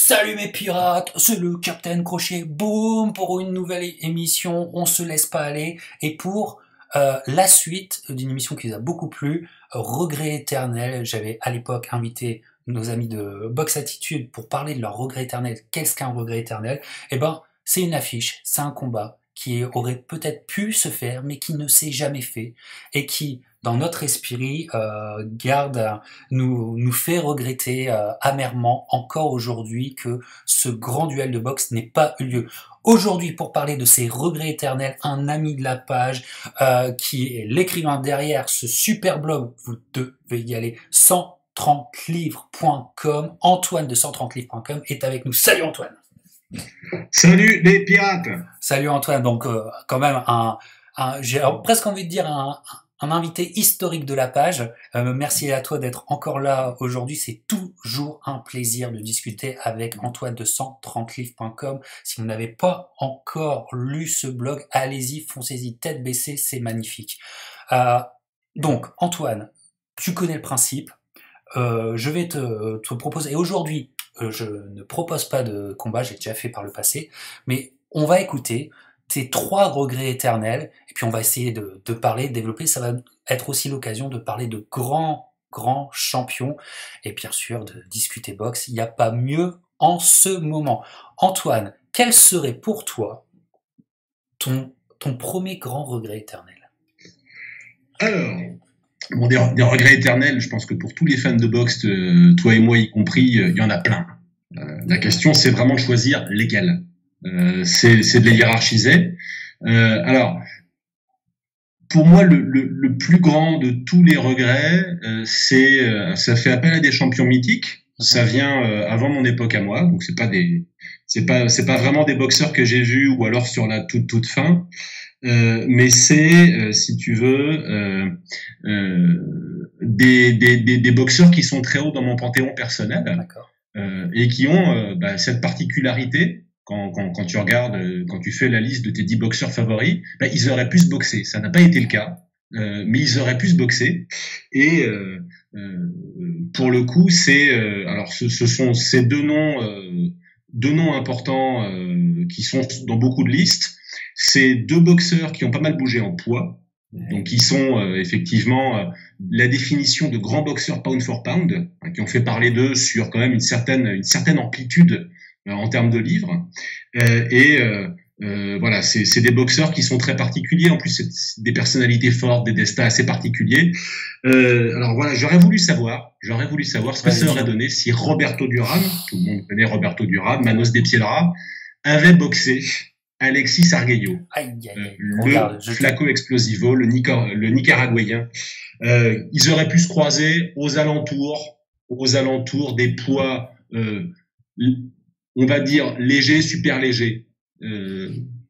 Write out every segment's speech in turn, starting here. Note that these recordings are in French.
Salut mes pirates, c'est le Capitaine Crochet, boum, pour une nouvelle émission, on se laisse pas aller, et pour la suite d'une émission qui nous a beaucoup plu, Regret éternel. J'avais à l'époque invité nos amis de Box Attitude pour parler de leur regret éternel. Qu'est-ce qu'un regret éternel? Eh ben, c'est une affiche, c'est un combat qui aurait peut-être pu se faire, mais qui ne s'est jamais fait, et qui, dans notre esprit, nous fait regretter amèrement encore aujourd'hui que ce grand duel de boxe n'ait pas eu lieu. Aujourd'hui, pour parler de ces regrets éternels, un ami de la page qui est l'écrivain derrière ce super blog, vous devez y aller, 130livres.com, Antoine de 130livres.com est avec nous. Salut Antoine. Salut les pirates. Salut Antoine, donc quand même j'ai presque envie de dire un invité historique de la page. Merci à toi d'être encore là aujourd'hui. C'est toujours un plaisir de discuter avec Antoine de 130livres.com. Si vous n'avez pas encore lu ce blog, allez-y, foncez-y tête baissée, c'est magnifique. Donc Antoine, tu connais le principe. Je vais te proposer, et aujourd'hui, je ne propose pas de combat, j'ai déjà fait par le passé, mais on va écouter tes 3 regrets éternels, et puis on va essayer de parler, de développer. Ça va être aussi l'occasion de parler de grands champions, et bien sûr de discuter boxe. Il n'y a pas mieux en ce moment. Antoine, quel serait pour toi ton premier grand regret éternel? Alors, bon, des regrets éternels, je pense que pour tous les fans de boxe, toi et moi y compris, il y en a plein. La question, c'est vraiment de choisir lesquels. C'est de les hiérarchiser. Alors, pour moi, le plus grand de tous les regrets, ça fait appel à des champions mythiques. Ça vient avant mon époque à moi, donc c'est pas vraiment des boxeurs que j'ai vus ou alors sur la toute fin. Mais c'est, si tu veux, des boxeurs qui sont très hauts dans mon panthéon personnel. D'accord. Et qui ont cette particularité. Quand tu regardes, quand tu fais la liste de tes 10 boxeurs favoris, ils auraient pu se boxer. Ça n'a pas été le cas, mais ils auraient pu se boxer. Et pour le coup, alors ce sont ces deux noms importants qui sont dans beaucoup de listes. C'est 2 boxeurs qui ont pas mal bougé en poids, donc qui sont effectivement la définition de grands boxeurs pound for pound, qui ont fait parler d'eux sur quand même une certaine amplitude en termes de livres. Voilà, c'est des boxeurs qui sont très particuliers. En plus, c'est des personnalités fortes, des destins assez particuliers. Alors voilà, j'aurais voulu savoir ce que ça aurait donné si Roberto Duran, tout le monde connaît Roberto Duran, Manos de Piedra, avait boxé Alexis Arguello, le Flaco Explosivo, le Nicaraguayen. Ils auraient pu se croiser aux alentours des poids, on va dire léger, super léger.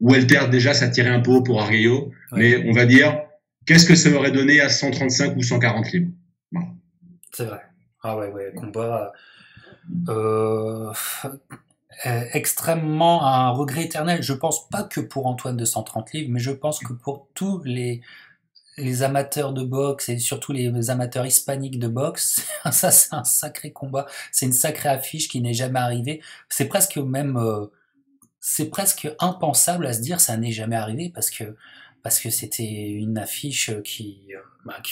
Welter, déjà, ça tirait un peu haut pour Arguello, mais on va dire, qu'est-ce que ça aurait donné à 135 ou 140 livres? Voilà. C'est vrai. Ah ouais, combat extrêmement un regret éternel. Je pense pas que pour Antoine de 130 livres, mais je pense que pour tous les amateurs de boxe et surtout les amateurs hispaniques de boxe, ça c'est un sacré combat, c'est une sacrée affiche qui n'est jamais arrivée. C'est presque impensable à se dire ça n'est jamais arrivé parce que c'était une affiche qui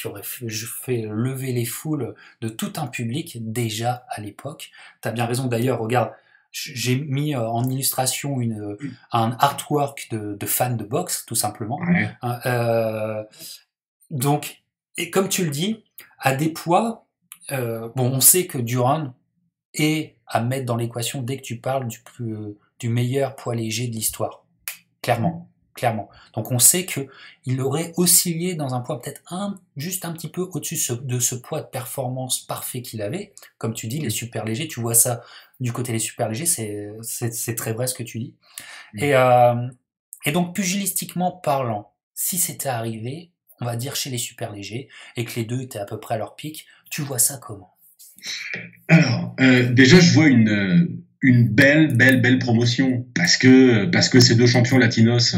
aurait fait lever les foules de tout un public déjà à l'époque. T'as bien raison d'ailleurs, regarde, j'ai mis en illustration un artwork de fans de boxe, tout simplement. Ouais. Donc, et comme tu le dis, à des poids, on sait que Duran est à mettre dans l'équation dès que tu parles du meilleur poids léger de l'histoire. Clairement. Donc on sait que il aurait oscillé dans un poids peut-être juste un petit peu au-dessus de ce poids de performance parfait qu'il avait. Comme tu dis, les super légers, tu vois ça du côté des super légers, c'est très vrai ce que tu dis. Et donc pugilistiquement parlant, si c'était arrivé, on va dire chez les super légers, et que les deux étaient à peu près à leur pic, tu vois ça comment? Alors, déjà, je vois une belle promotion parce que ces 2 champions latinos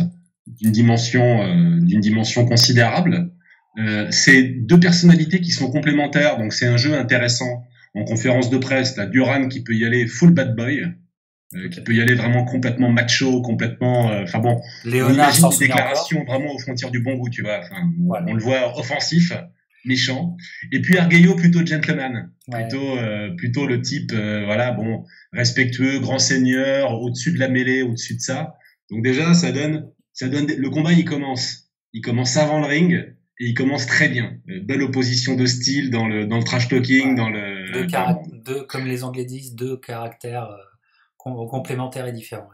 d'une dimension considérable. C'est 2 personnalités qui sont complémentaires, donc c'est un jeu intéressant. En conférence de presse, t'as Duran qui peut y aller full bad boy, qui peut y aller vraiment complètement macho, complètement. Enfin bon, on Léonard imagine s'en des souvient déclarations vraiment aux frontières du bon goût, tu vois. Enfin, Voilà. on le voit offensif, méchant. Et puis Arguello plutôt gentleman, Ouais. plutôt le type, voilà, bon, respectueux, grand seigneur, au-dessus de la mêlée, au-dessus de ça. Donc déjà, ça donne. Le combat, il commence avant le ring. Et il commence très bien. Belle opposition de style dans le trash talking, dans le. Comme les Anglais disent, deux caractères complémentaires et différents.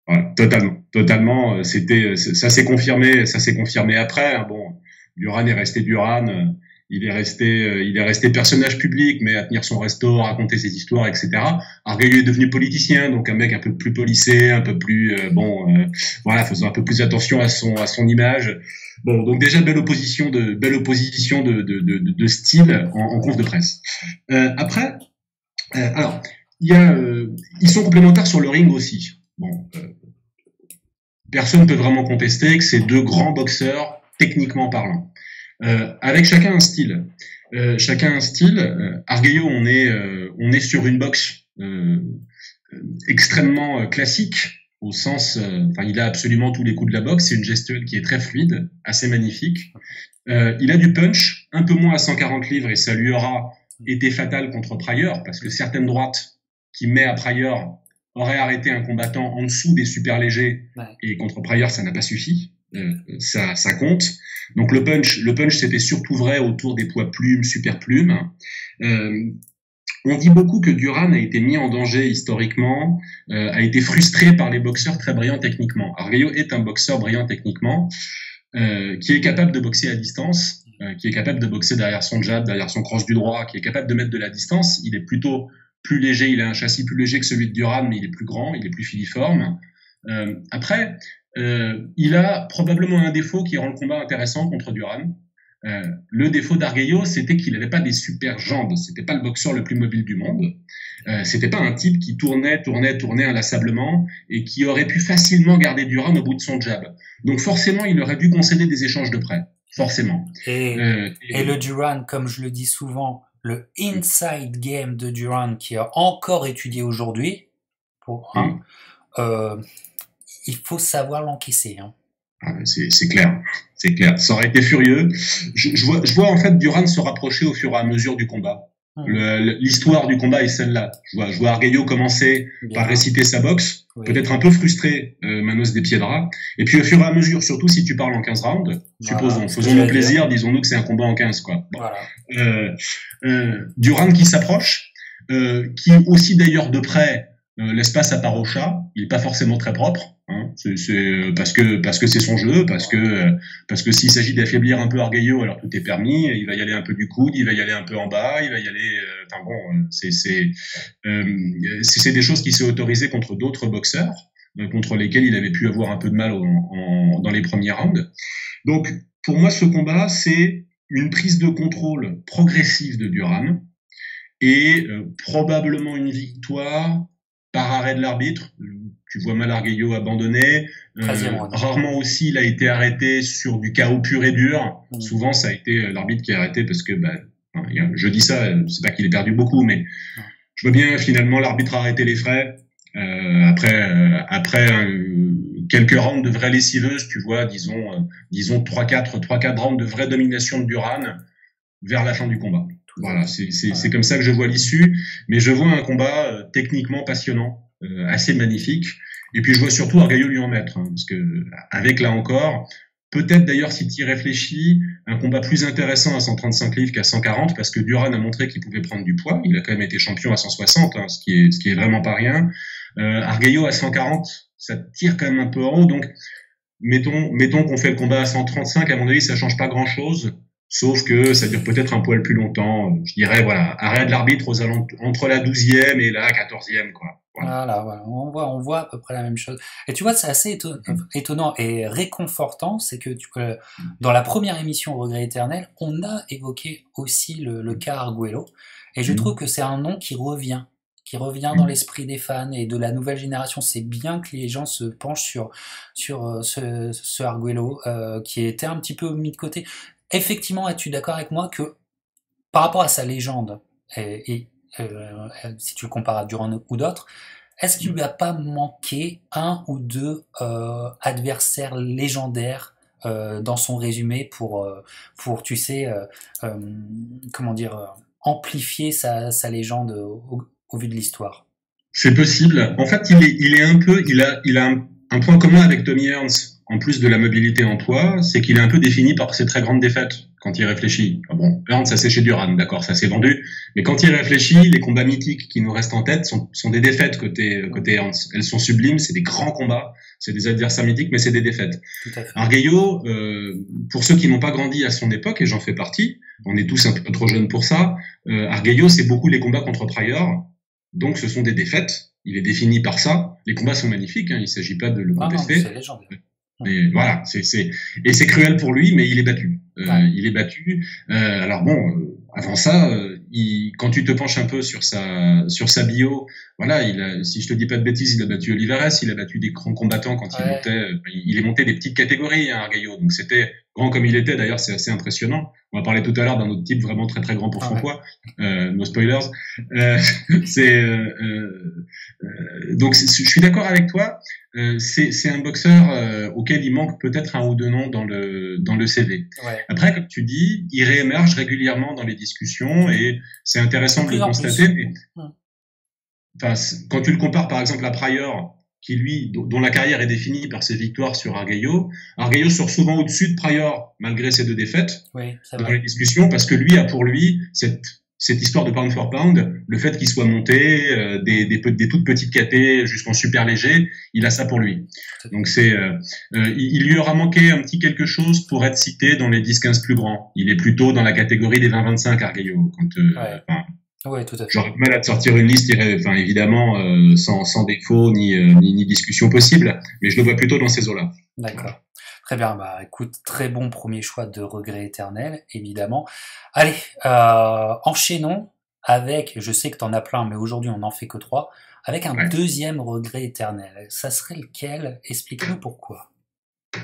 Ouais. Voilà, totalement. Ça s'est confirmé après. Hein. Bon, Duran est resté Duran. Il est resté personnage public, mais à tenir son resto, à raconter ses histoires, etc. Arguello est devenu politicien, donc un mec un peu plus policé, un peu plus voilà, faisant un peu plus attention à son image. Bon, donc déjà belle opposition de style en conf de presse. Après, alors ils sont complémentaires sur le ring aussi. Bon, personne ne peut vraiment contester que c'est deux grands boxeurs techniquement parlant. Avec chacun un style. Arguello, on est sur une boxe extrêmement classique, au sens, il a absolument tous les coups de la boxe. C'est une gestuelle qui est très fluide, assez magnifique. Il a du punch, un peu moins à 140 livres, et ça lui aura été fatal contre Pryor, parce que certaines droites qu'il met à Pryor auraient arrêté un combattant en dessous des super légers, et contre Pryor, ça n'a pas suffi. Ça compte. Donc le punch, c'était surtout vrai autour des poids plumes, super plumes. On dit beaucoup que Duran a été mis en danger historiquement, a été frustré par les boxeurs très brillants techniquement. Arguello est un boxeur brillant techniquement, qui est capable de boxer à distance, qui est capable de boxer derrière son jab, derrière son croche du droit, qui est capable de mettre de la distance. Il est plutôt plus léger, il a un châssis plus léger que celui de Duran, mais il est plus grand, il est plus filiforme. Après, il a probablement un défaut qui rend le combat intéressant contre Duran. Le défaut d'Arguello, c'était qu'il n'avait pas des super jambes. C'était pas le boxeur le plus mobile du monde. C'était pas un type qui tournait inlassablement et qui aurait pu facilement garder Duran au bout de son jab. Donc forcément, il aurait dû concéder des échanges de près. Forcément. Et le Duran, comme je le dis souvent, le inside game de Duran qui est encore étudié aujourd'hui, il faut savoir l'encaisser. Hein. C'est clair. Ça aurait été furieux. Je vois en fait Duran se rapprocher au fur et à mesure du combat. L'histoire du combat est celle-là. Je vois Arguello commencer par réciter sa boxe, peut-être un peu frustré, Manos des Piedras. Et puis au fur et à mesure, surtout si tu parles en 15 rounds, supposons, faisons-nous plaisir, disons-nous que c'est un combat en 15, quoi. Bon. Voilà. Duran qui s'approche, qui aussi d'ailleurs de près l'espace à part au chat, il est pas forcément très propre. Hein. C'est parce que c'est son jeu, parce que s'il s'agit d'affaiblir un peu Arguello, alors tout est permis. Il va y aller un peu du coude, il va y aller un peu en bas, il va y aller. C'est des choses qui s'est autorisé contre d'autres boxeurs, contre lesquels il avait pu avoir un peu de mal dans les premiers rounds. Donc pour moi, ce combat, c'est une prise de contrôle progressive de Duran et probablement une victoire par arrêt de l'arbitre. Tu vois mal Arguello abandonné. Rarement aussi, il a été arrêté sur du chaos pur et dur. Souvent, ça a été l'arbitre qui a arrêté parce que, je dis ça, c'est pas qu'il ait perdu beaucoup, mais je vois bien finalement l'arbitre a arrêté les frais. Après quelques rounds de vraies lessiveuses, tu vois, disons 3-4 rounds de vraie domination de Duran vers la fin du combat. Voilà, c'est comme ça que je vois l'issue, mais je vois un combat techniquement passionnant, assez magnifique. Et puis je vois surtout Arguello lui en mettre, parce que avec là encore, peut-être d'ailleurs si tu y réfléchis, un combat plus intéressant à 135 livres qu'à 140, parce que Duran a montré qu'il pouvait prendre du poids. Il a quand même été champion à 160, ce qui est vraiment pas rien. Arguello à 140, ça tire quand même un peu en haut. Donc mettons qu'on fait le combat à 135, à mon avis, ça change pas grand-chose. Sauf que ça dure peut-être un poil plus longtemps. Je dirais, voilà, arrêt de l'arbitre entre la 12e et la 14e, quoi. Voilà. On voit à peu près la même chose. Et tu vois, c'est assez étonnant et réconfortant, c'est que dans la première émission Regret éternel, on a évoqué aussi le cas Arguello. Et je trouve que c'est un nom qui revient dans l'esprit des fans et de la nouvelle génération. C'est bien que les gens se penchent sur ce Arguello qui était un petit peu mis de côté. Effectivement, es-tu d'accord avec moi que par rapport à sa légende, si tu le compares à Duran ou d'autres, est-ce qu'il lui a pas manqué un ou deux adversaires légendaires dans son résumé pour tu sais, comment dire, amplifier sa légende au vu de l'histoire? C'est possible. En fait, il a un point commun avec Tommy Hearns, en plus de la mobilité en poids, c'est qu'il est un peu défini par ses très grandes défaites quand il réfléchit. Ah bon, Hearns, ça c'est chez Duran, d'accord, ça s'est vendu. Mais quand il réfléchit, les combats mythiques qui nous restent en tête sont des défaites côté Hearns. Elles sont sublimes, c'est des grands combats, c'est des adversaires mythiques, mais c'est des défaites. Tout à fait. Arguello, pour ceux qui n'ont pas grandi à son époque, et j'en fais partie, on est tous un peu trop jeunes pour ça, Arguello, c'est beaucoup les combats contre Pryor. Donc, ce sont des défaites. Il est défini par ça. Les combats sont magnifiques. Hein, il ne s'agit pas de le contester. Non, c'est légendaire. Mais voilà, et c'est cruel pour lui, mais il est battu. Ouais. Il est battu. Alors bon, avant ça, quand tu te penches un peu sur sa bio, voilà, si je te dis pas de bêtises, il a battu Oliveira, il a battu des grands combattants quand il est monté des petites catégories, hein, Arguello. Donc c'était grand comme il était. D'ailleurs, c'est assez impressionnant. On va parler tout à l'heure d'un autre type vraiment très très grand pour son poids. No spoilers. Donc je suis d'accord avec toi. C'est un boxeur auquel il manque peut-être un ou deux noms dans le CV. Ouais. Après, comme tu dis, il réémerge régulièrement dans les discussions et c'est intéressant de le constater. Mais, enfin, quand tu le compares par exemple à Pryor, qui lui, dont la carrière est définie par ses victoires sur Arguello sort souvent au-dessus de Pryor malgré ses deux défaites dans les discussions, parce que lui a pour lui cette histoire de pound for pound, le fait qu'il soit monté des toutes petites catés jusqu'en super léger, il a ça pour lui. Donc il lui aura manqué un petit quelque chose pour être cité dans les 10-15 plus grands. Il est plutôt dans la catégorie des 20-25 Arguello. Oui, tout à fait. J'aurais mal à te sortir une liste, évidemment, sans défaut ni discussion possible, mais je le vois plutôt dans ces eaux-là. D'accord. Très bien, bah écoute, très bon premier choix de regret éternel, évidemment. Allez, enchaînons avec, je sais que t'en as plein, mais aujourd'hui on n'en fait que 3, avec un deuxième regret éternel. Ça serait lequel? Explique-nous pourquoi.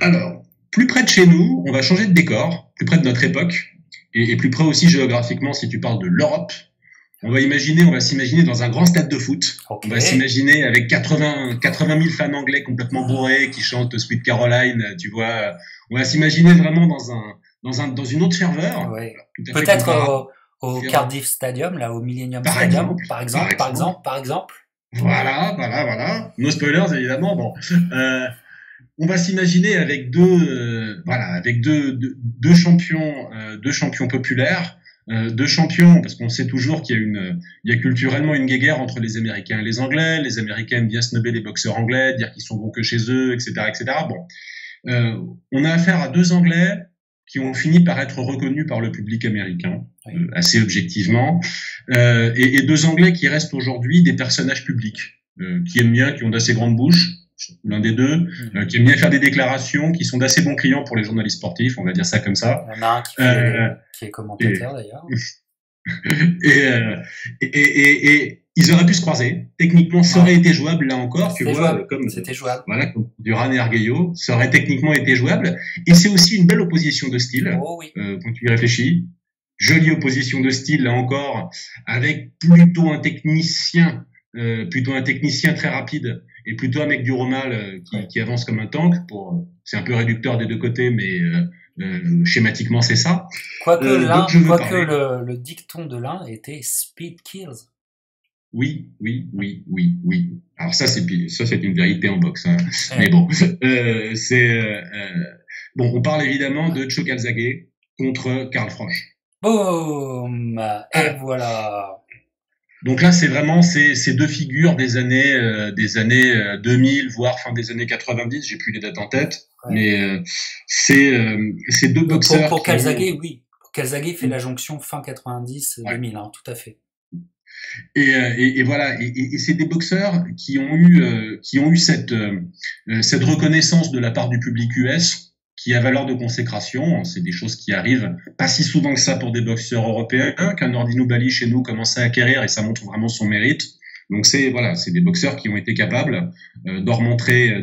Alors, plus près de chez nous, on va changer de décor, plus près de notre époque, et plus près aussi géographiquement si tu parles de l'Europe. On va s'imaginer dans un grand stade de foot. Okay. On va s'imaginer avec 80 000 fans anglais complètement bourrés qui chantent Sweet Caroline, tu vois. On va s'imaginer vraiment dans une autre ferveur. Ouais. Peut-être au Cardiff Stadium, là, au Millennium Stadium, par exemple. Voilà. No spoilers, évidemment. Bon. On va s'imaginer avec deux champions populaires. Deux champions, parce qu'on sait toujours qu'il y a culturellement une guéguerre entre les Américains et les Anglais. Les Américains aiment bien snobber les boxeurs anglais, dire qu'ils sont bons que chez eux, etc., etc. Bon, on a affaire à deux Anglais qui ont fini par être reconnus par le public américain, assez objectivement, et deux Anglais qui restent aujourd'hui des personnages publics, qui aiment bien, qui ont d'assez grandes bouches. L'un des deux, qui aime bien faire des déclarations, qui sont d'assez bons clients pour les journalistes sportifs, on va dire ça comme ça. Il y en a un qui est commentateur d'ailleurs. Et ils auraient pu se croiser. Techniquement, ça aurait été jouable là encore. C'était jouable. Voilà, comme Duran et Arguello, ça aurait techniquement été jouable. Et c'est aussi une belle opposition de style. Quand tu y réfléchis. Jolie opposition de style là encore, avec plutôt un technicien très rapide. Et plutôt un mec du Romal qui avance comme un tank. C'est un peu réducteur des deux côtés, mais schématiquement c'est ça. Quoique le dicton de l'un était Speed Kills. Oui. Alors ça c'est une vérité en boxe. Hein. Mais bon, on parle évidemment de Chuck Alzaghe contre Carl Froch. Boum. Et voilà. Donc là, c'est vraiment ces deux figures des années 2000, voire fin des années 90. J'ai plus les dates en tête, mais c'est deux boxeurs. Pour Calzaghe, oui. Pour Calzaghe fait la jonction fin 90-2000, hein, tout à fait. Et voilà. Et c'est des boxeurs qui ont eu cette reconnaissance de la part du public US. Qui a valeur de consécration, c'est des choses qui arrivent pas si souvent que ça pour des boxeurs européens, qu'un Ordino Bali chez nous commence à acquérir et ça montre vraiment son mérite. Donc c'est des boxeurs qui ont été capables d'en remontrer à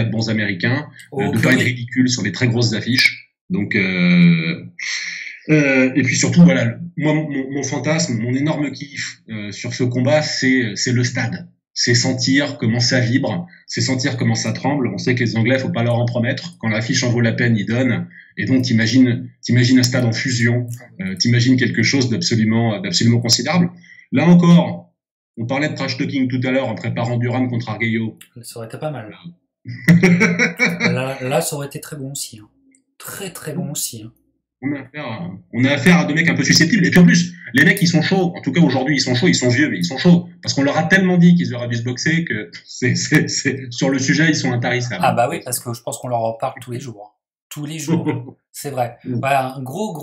de bons Américains, de pas être ridicules sur les très grosses affiches. Donc et puis surtout voilà, moi mon fantasme, mon énorme kiff sur ce combat, c'est le stade. c'est sentir comment ça vibre, c'est sentir comment ça tremble. On sait que les Anglais, faut pas leur en promettre. Quand l'affiche en vaut la peine, ils donnent. Et donc, t'imagines un stade en fusion, t'imagines quelque chose d'absolument considérable. Là encore, on parlait de trash talking tout à l'heure en préparant Duran contre Arguello. Ça aurait été pas mal. Là, ça aurait été très bon aussi. Hein. Très très bon aussi. Hein. On a affaire à deux mecs un peu susceptibles. Et puis en plus, les mecs, ils sont chauds. En tout cas, aujourd'hui, ils sont chauds. Ils sont vieux, mais ils sont chauds. Parce qu'on leur a tellement dit qu'ils auraient dû se boxer que sur le sujet, ils sont intarissables. Ah bah oui, parce que je pense qu'on leur en parle tous les jours. Tous les jours. C'est vrai. Voilà, un gros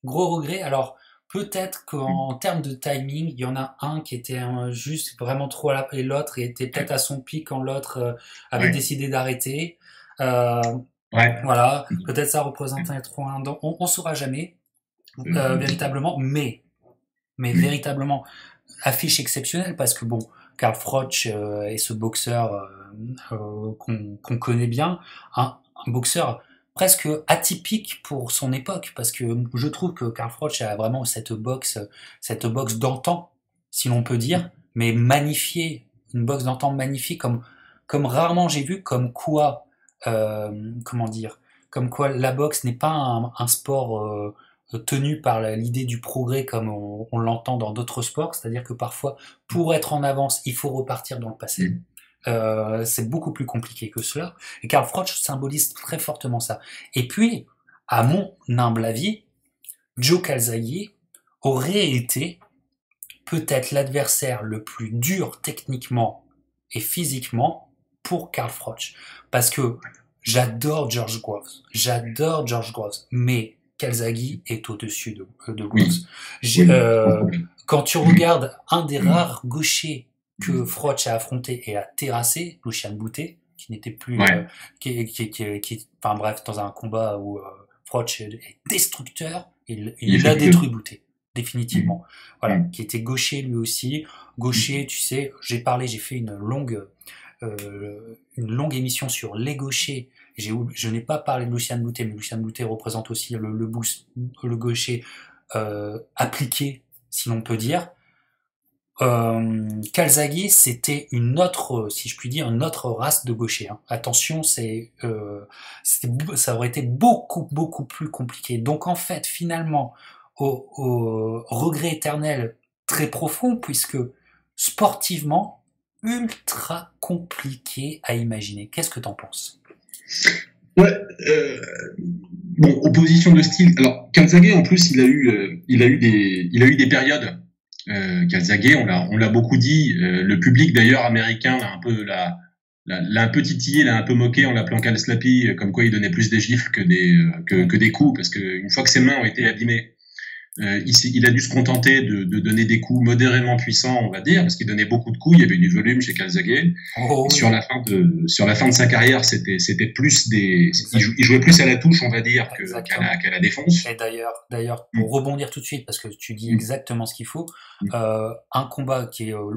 regret. Alors, peut-être qu'en termes de timing, il y en a un qui était juste vraiment trop à la... et l'autre était peut-être à son pic quand l'autre avait décidé d'arrêter. Voilà, peut-être ça représente un trop un don. On saura jamais véritablement, mais véritablement affiche exceptionnelle parce que bon, Carl Froch est ce boxeur qu'on connaît bien, un boxeur presque atypique pour son époque parce que je trouve que Carl Froch a vraiment cette boxe d'antan, si l'on peut dire, mais magnifiée, une boxe d'antan magnifiée comme rarement j'ai vu, comme quoi la boxe n'est pas un sport tenu par l'idée du progrès comme on l'entend dans d'autres sports, c'est-à-dire que parfois, pour être en avance, il faut repartir dans le passé. C'est beaucoup plus compliqué que cela. Et Carl Froch symbolise très fortement ça. Et puis, à mon humble avis, Joe Calzaghe aurait été peut-être l'adversaire le plus dur techniquement et physiquement pour Carl Froch. Parce que j'adore George Groves, mais Calzaghe est au-dessus de Groves. Quand tu regardes un des rares gauchers que Froch a affronté et a terrassé, Lucian Bute, qui n'était plus, enfin bref, dans un combat où Froch est destructeur, il a détruit Bute, définitivement. Voilà, qui était gaucher lui aussi. Gaucher, tu sais, j'ai fait une longue émission sur les gauchers. Je n'ai pas parlé de Lucian Bute, mais Lucian Bute représente aussi le gaucher appliqué, si l'on peut dire. Calzaghe, c'était une autre, si je puis dire, une autre race de gauchers. Hein. Attention, ça aurait été beaucoup plus compliqué. Donc en fait, finalement, au regret éternel très profond, puisque sportivement, ultra compliqué à imaginer. Qu'est-ce que t'en penses ? Ouais, bon, opposition de style. Alors, Calzaghe, en plus, il a eu des périodes. Calzaghe, on l'a beaucoup dit. Le public, d'ailleurs, américain, l'a un peu titillé, l'a un peu moqué en l'appelant Cal Slappy, comme quoi il donnait plus des gifles que des coups, parce que une fois que ses mains ont été abîmées, il a dû se contenter de donner des coups modérément puissants, on va dire, parce qu'il donnait beaucoup de coups. Il y avait du volume chez Calzaghe. Sur la fin de sa carrière, c'était plus il jouait plus à la touche, on va dire, qu'à la défense. Et d'ailleurs, pour rebondir tout de suite, parce que tu dis exactement ce qu'il faut, un combat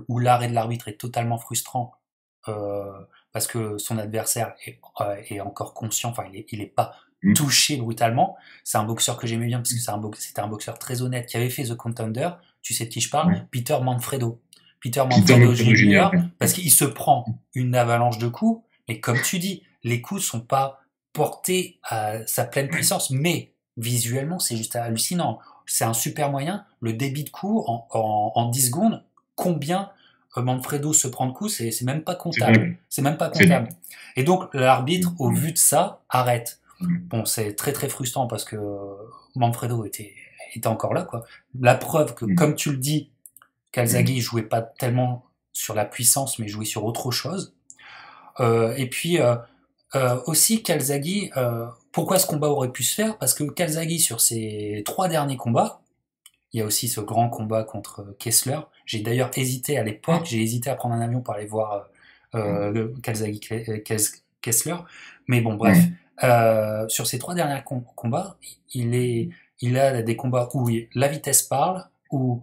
où l'arrêt de l'arbitre est totalement frustrant, parce que son adversaire est encore conscient, enfin, il est pas touché brutalement. C'est un boxeur que j'aimais bien parce que c'était un boxeur très honnête qui avait fait The Contender. Tu sais de qui je parle ? Peter Manfredo Jr. Parce qu'il se prend une avalanche de coups, mais comme tu dis, les coups sont pas portés à sa pleine puissance, mais visuellement, c'est juste hallucinant. C'est un super moyen. Le débit de coups en 10 secondes, combien Manfredo se prend de coups, c'est même pas comptable. C'est même pas comptable. Et donc, l'arbitre, au vu de ça, arrête. Bon, c'est très très frustrant parce que Manfredo était encore là, quoi. La preuve que, comme tu le dis, Calzaghe jouait pas tellement sur la puissance, mais jouait sur autre chose. Et puis aussi Calzaghe, pourquoi ce combat aurait pu se faire ? Parce que Calzaghe, sur ses 3 derniers combats, il y a aussi ce grand combat contre Kessler. J'ai d'ailleurs hésité à l'époque, à prendre un avion pour aller voir Calzaghe Kessler, mais bon, bref. Sur ces 3 derniers combats, il a des combats où la vitesse parle, où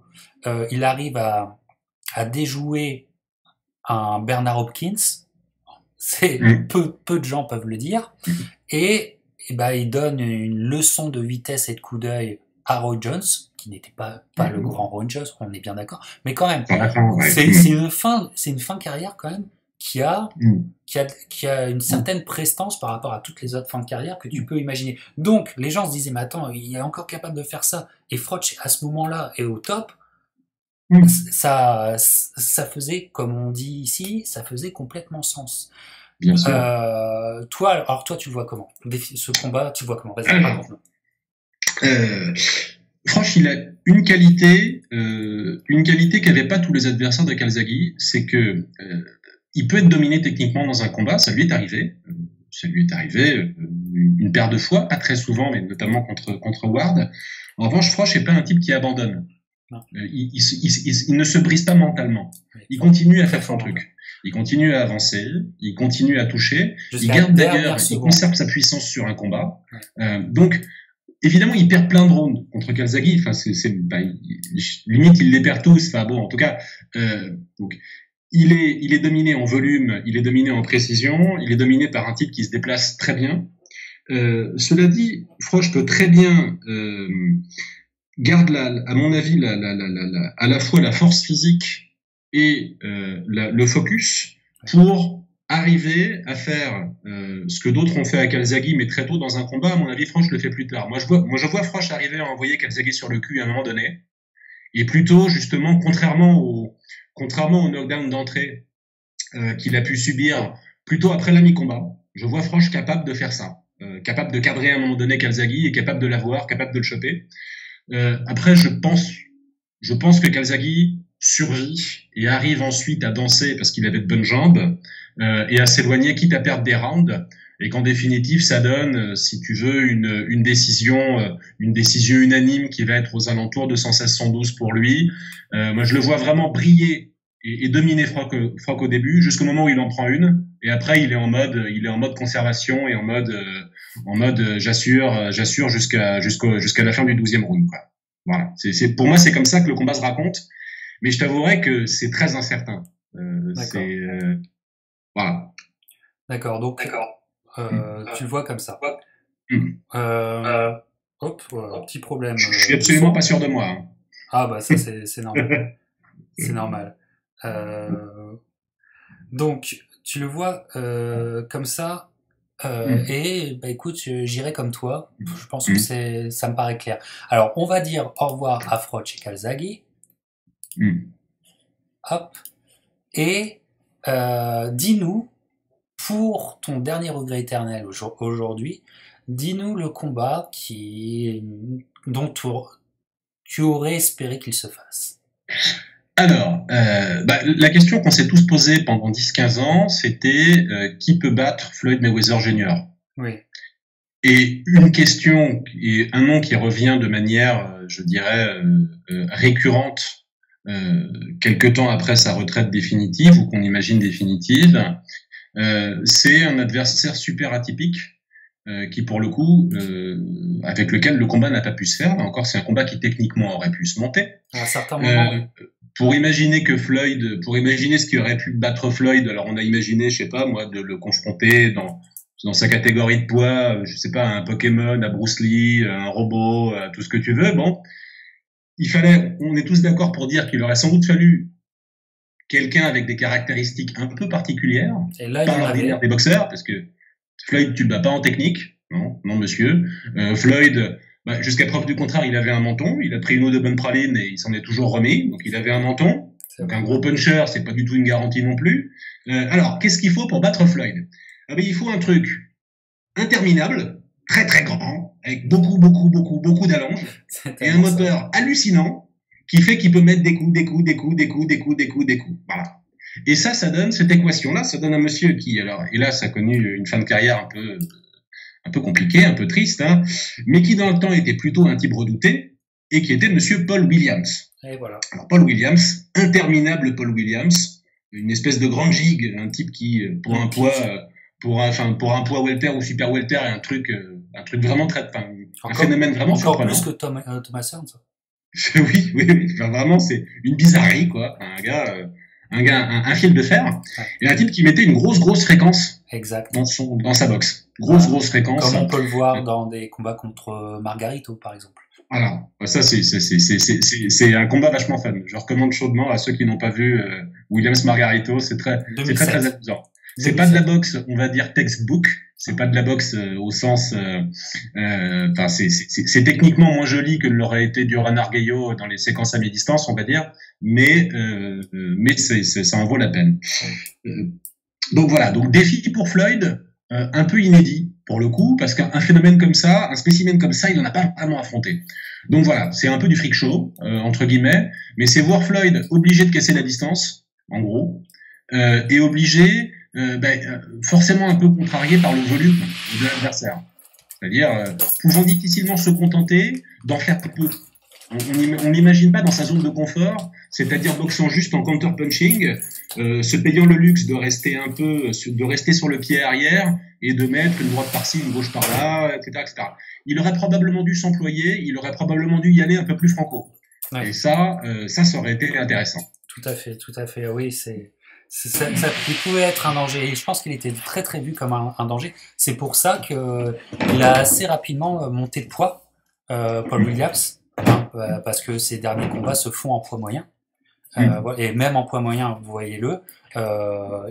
il arrive à déjouer un Bernard Hopkins. C'est peu de gens peuvent le dire, et il donne une leçon de vitesse et de coup d'œil à Roy Jones, qui n'était pas le grand Roy Jones, on est bien d'accord, mais quand même, Ouais. c'est une fin de carrière quand même qui a une certaine prestance par rapport à toutes les autres fins de carrière que tu peux imaginer. Donc, les gens se disaient, mais attends, il est encore capable de faire ça, et Froch, à ce moment-là, est au top. Ça faisait, comme on dit ici, ça faisait complètement sens. Bien sûr. Toi, tu le vois comment? Ce combat, tu le vois comment? Vas-y, raconte-nous. Froch, il a une qualité qu'avaient pas tous les adversaires de Calzaghe, c'est que il peut être dominé techniquement dans un combat, ça lui est arrivé. Une paire de fois, pas très souvent, mais notamment contre Ward. En revanche, Froch n'est pas un type qui abandonne. Il ne se brise pas mentalement. Il continue à faire son truc. Il continue à avancer, il continue à toucher. Il garde d'ailleurs, il conserve sa puissance sur un combat. Donc, évidemment, il perd plein de rounds contre Calzaghe. Enfin, limite, il les perd tous. Enfin bon, en tout cas, donc, il est dominé en volume, il est dominé en précision, il est dominé par un type qui se déplace très bien. Cela dit, Froch peut très bien garde à mon avis à la fois la force physique et le focus pour arriver à faire ce que d'autres ont fait à Calzaghe, mais très tôt dans un combat. À mon avis, Froch le fait plus tard. Moi, je vois Froch arriver à envoyer Calzaghe sur le cul à un moment donné, et plutôt justement contrairement au knockdown d'entrée qu'il a pu subir plutôt après la mi-combat. Je vois Froch capable de faire ça, capable de cadrer à un moment donné Calzaghe et capable de l'avoir, capable de le choper. Après, je pense que Calzaghe survit et arrive ensuite à danser parce qu'il avait de bonnes jambes et à s'éloigner, quitte à perdre des rounds, et qu'en définitive, ça donne, si tu veux, une décision unanime qui va être aux alentours de 116-112 pour lui. Moi, je le vois vraiment briller et dominer Froch au début, jusqu'au moment où il en prend une, et après, il est en mode conservation et en mode j'assure jusqu'à la fin du 12e round, quoi. Voilà. Pour moi, c'est comme ça que le combat se raconte, mais je t'avouerai que c'est très incertain. Voilà. D'accord. Donc, tu le vois comme ça. Petit problème. Je suis absolument pas sûr de moi. Hein. Ah bah ça c'est normal. C'est normal. Donc tu le vois comme ça. Et bah écoute, j'irai comme toi. Je pense que ça me paraît clair. Alors on va dire au revoir à Froch et Calzaghe. Hop. Et dis-nous, pour ton dernier regret éternel aujourd'hui, dis-nous le combat dont tu aurais espéré qu'il se fasse. Alors, la question qu'on s'est tous posée pendant 10-15 ans, c'était qui peut battre Floyd Mayweather Jr. Oui. Et une question et un nom qui revient de manière, je dirais, récurrente quelque temps après sa retraite définitive, ou qu'on imagine définitive, c'est un adversaire super atypique qui, pour le coup, avec lequel le combat n'a pas pu se faire. Là encore, c'est un combat qui techniquement aurait pu se monter. À un certain moment, pour imaginer ce qui aurait pu battre Floyd, alors on a imaginé, je sais pas moi, de le confronter dans sa catégorie de poids, je sais pas, à un Pokémon, à Bruce Lee, à un robot, à tout ce que tu veux. Bon, on est tous d'accord pour dire qu'il aurait sans doute fallu quelqu'un avec des caractéristiques un peu particulières, pas l'ordinaire des boxeurs, parce que Floyd, tu le bats pas en technique, non monsieur. Floyd, jusqu'à preuve du contraire, il avait un menton, il a pris une ou deux bonnes pralines et il s'en est toujours remis, donc il avait un menton. Donc un gros puncher, c'est pas du tout une garantie non plus. Alors, qu'est-ce qu'il faut pour battre Floyd ? Il faut un truc interminable, très très grand, avec beaucoup d'allonges, et un moteur hallucinant qui fait qu'il peut mettre des coups. Voilà. Et ça donne cette équation-là, ça donne un monsieur qui, alors, hélas, a connu une fin de carrière un peu compliquée, un peu triste, hein, mais qui dans le temps était plutôt un type redouté, et qui était monsieur Paul Williams. Et voilà. Alors Paul Williams, interminable Paul Williams, une espèce de grande gigue, un type qui, pour un poids welter ou super welter, est un truc vraiment un phénomène vraiment surprenant. Encore plus que Thomas Hearns. Oui. Enfin, vraiment, c'est une bizarrerie, quoi. Un fil de fer. Ouais. Et un type qui mettait une grosse fréquence. Exact. Dans sa boxe. Grosse fréquence. Comme on peut le voir dans des combats contre Margarito, par exemple. Alors, ça, c'est un combat vachement fun. Je recommande chaudement à ceux qui n'ont pas vu Williams Margarito. C'est très, très 2007. amusant. C'est pas de la 2007. boxe, on va dire textbook. C'est pas de la boxe au sens, enfin, c'est techniquement moins joli que ne l'aurait été Duran Arguello dans les séquences à mi-distance, on va dire. Mais ça en vaut la peine. Euh, donc voilà. Donc défi pour Floyd, un peu inédit pour le coup, parce qu'un phénomène comme ça, un spécimen comme ça, il n'en a pas vraiment affronté. Donc voilà, c'est un peu du freak show, entre guillemets, mais c'est voir Floyd obligé de casser la distance, en gros, et obligé, forcément un peu contrarié par le volume de l'adversaire. C'est-à-dire, pouvant difficilement se contenter d'en faire peu. On n'imagine pas dans sa zone de confort, c'est-à-dire boxant juste en counter-punching, se payant le luxe de rester de rester sur le pied arrière et de mettre une droite par-ci, une gauche par-là, etc., etc. Il aurait probablement dû s'employer, il aurait probablement dû y aller un peu plus franco. Ouais. Et ça aurait été intéressant. Tout à fait. Oui, il pouvait être un danger. Et je pense qu'il était très très vu comme un danger. C'est pour ça que il a assez rapidement monté de poids, Paul Williams, hein, parce que ses derniers combats se font en poids moyen. Voilà. Et même en poids moyen, vous voyez-le,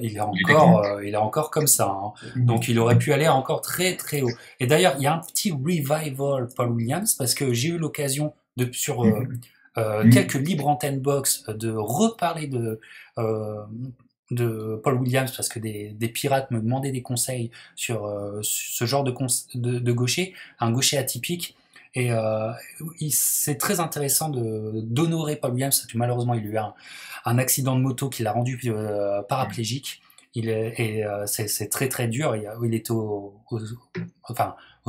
il est encore comme ça. Hein. Donc il aurait pu aller encore très très haut. Et d'ailleurs, il y a un petit revival Paul Williams parce que j'ai eu l'occasion sur quelques libres antennes box de reparler de Paul Williams parce que des pirates me demandaient des conseils sur ce genre de gaucher, un gaucher atypique. Et c'est très intéressant d'honorer Paul Williams parce que malheureusement il a eu un accident de moto qui l'a rendu paraplégique. C'est très très dur. Il était au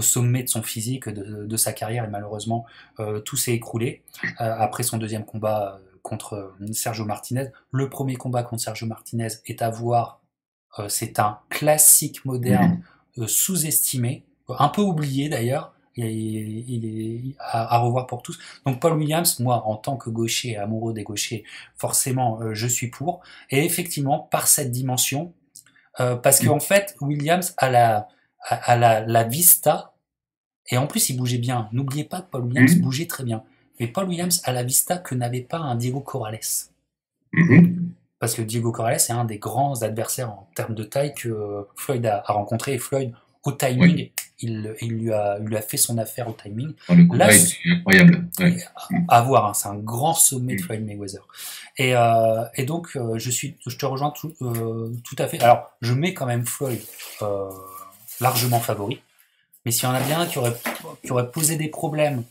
sommet de son physique, de sa carrière et malheureusement tout s'est écroulé après son deuxième combat contre Sergio Martinez. Le premier combat contre Sergio Martinez est à voir. C'est un classique moderne sous-estimé, un peu oublié d'ailleurs. Il est à revoir pour tous. Donc Paul Williams, moi en tant que gaucher, amoureux des gauchers, forcément je suis pour. Et effectivement par cette dimension, parce qu'en fait Williams a la vista, et en plus il bougeait bien. N'oubliez pas que Paul Williams bougeait très bien. Mais Paul Williams a la vista que n'avait pas un Diego Corrales. Parce que Diego Corrales est un des grands adversaires en termes de taille que Floyd a rencontré, et Floyd au timing, il lui a fait son affaire au timing. Là, c'est incroyable. À voir, hein, c'est un grand sommet de Floyd Mayweather. Et donc, je te rejoins tout à fait. Alors, je mets quand même Floyd largement favori. Mais s'il y en a bien un qui aurait posé des problèmes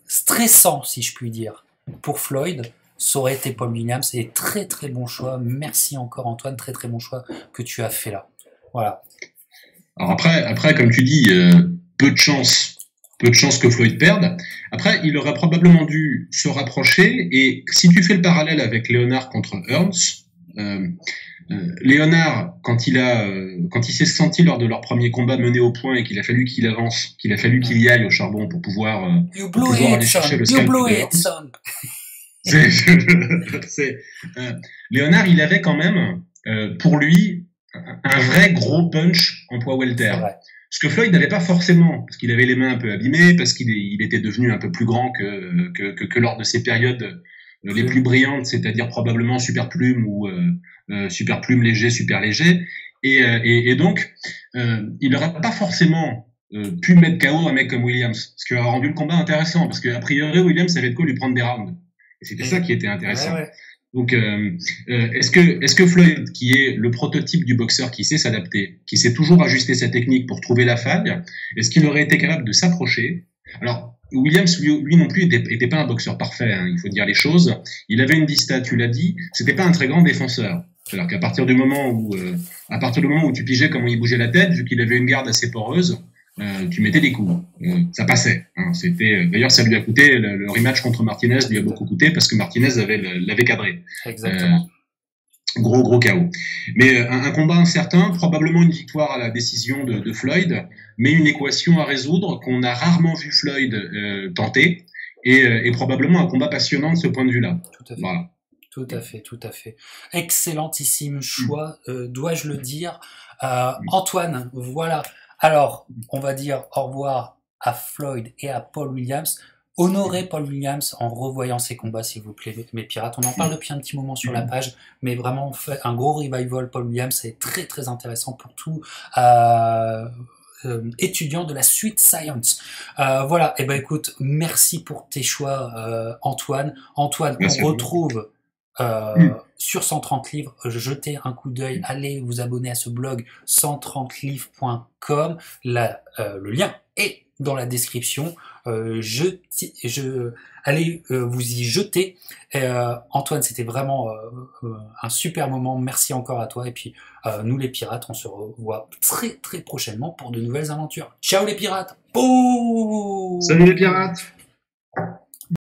stressants, si je puis dire, pour Floyd, ça aurait été Paul Williams. Et très très bon choix. Merci encore Antoine, très très bon choix que tu as fait là. Voilà. Alors après, comme tu dis, peu de chance que Floyd perde. Après, il aurait probablement dû se rapprocher. Et si tu fais le parallèle avec Léonard contre Hearns, Léonard, quand il s'est senti lors de leur premier combat mené au point et qu'il a fallu qu'il avance, qu'il a fallu qu'il y aille au charbon pour pouvoir aller chercher le scalp Léonard, il avait quand même pour lui un vrai gros punch en poids welter. Ce que Floyd n'avait pas forcément, parce qu'il avait les mains un peu abîmées, parce qu'il était devenu un peu plus grand que lors de ses périodes les plus brillantes, c'est-à-dire probablement super plume ou super plume léger, super léger. Et donc, il n'aurait pas forcément pu mettre KO un mec comme Williams, ce qui aurait rendu le combat intéressant, parce qu'a priori, Williams avait de quoi lui prendre des rounds. Et c'était ça qui était intéressant. Ouais. Donc, est-ce que Floyd, qui est le prototype du boxeur qui sait s'adapter, qui sait toujours ajuster sa technique pour trouver la faille, est-ce qu'il aurait été capable de s'approcher? Alors, Williams, lui non plus, était pas un boxeur parfait, hein, il faut dire les choses. Il avait une vista, tu l'as dit, c'était pas un très grand défenseur. Alors qu'à partir du moment où tu pigeais comment il bougeait la tête, vu qu'il avait une garde assez poreuse, tu mettais des coups, ça passait. Hein, d'ailleurs, ça lui a coûté le rematch contre Martinez, lui a beaucoup coûté parce que Martinez l'avait cadré. Exactement. Gros chaos. Mais un combat incertain, probablement une victoire à la décision de Floyd, mais une équation à résoudre qu'on a rarement vu Floyd tenter, et probablement un combat passionnant de ce point de vue-là. Tout à fait. Voilà. Tout à fait. Excellentissime choix, dois-je le dire. Antoine, voilà. Alors, on va dire au revoir à Floyd et à Paul Williams. Honorez Paul Williams en revoyant ses combats, s'il vous plaît, mes pirates. On en parle depuis un petit moment sur la page, mais vraiment, on fait un gros revival. Paul Williams, c'est très très intéressant pour tout étudiant de la suite Science. Voilà, et ben écoute, merci pour tes choix, Antoine. Antoine, qu'on retrouve sur 130 livres. Jetez un coup d'œil, allez vous abonner à ce blog 130livres.com. Le lien est dans la description. Allez vous y jeter. Antoine, c'était vraiment un super moment. Merci encore à toi. Et puis nous les pirates, on se revoit très très prochainement pour de nouvelles aventures. Ciao les pirates. Salut les pirates.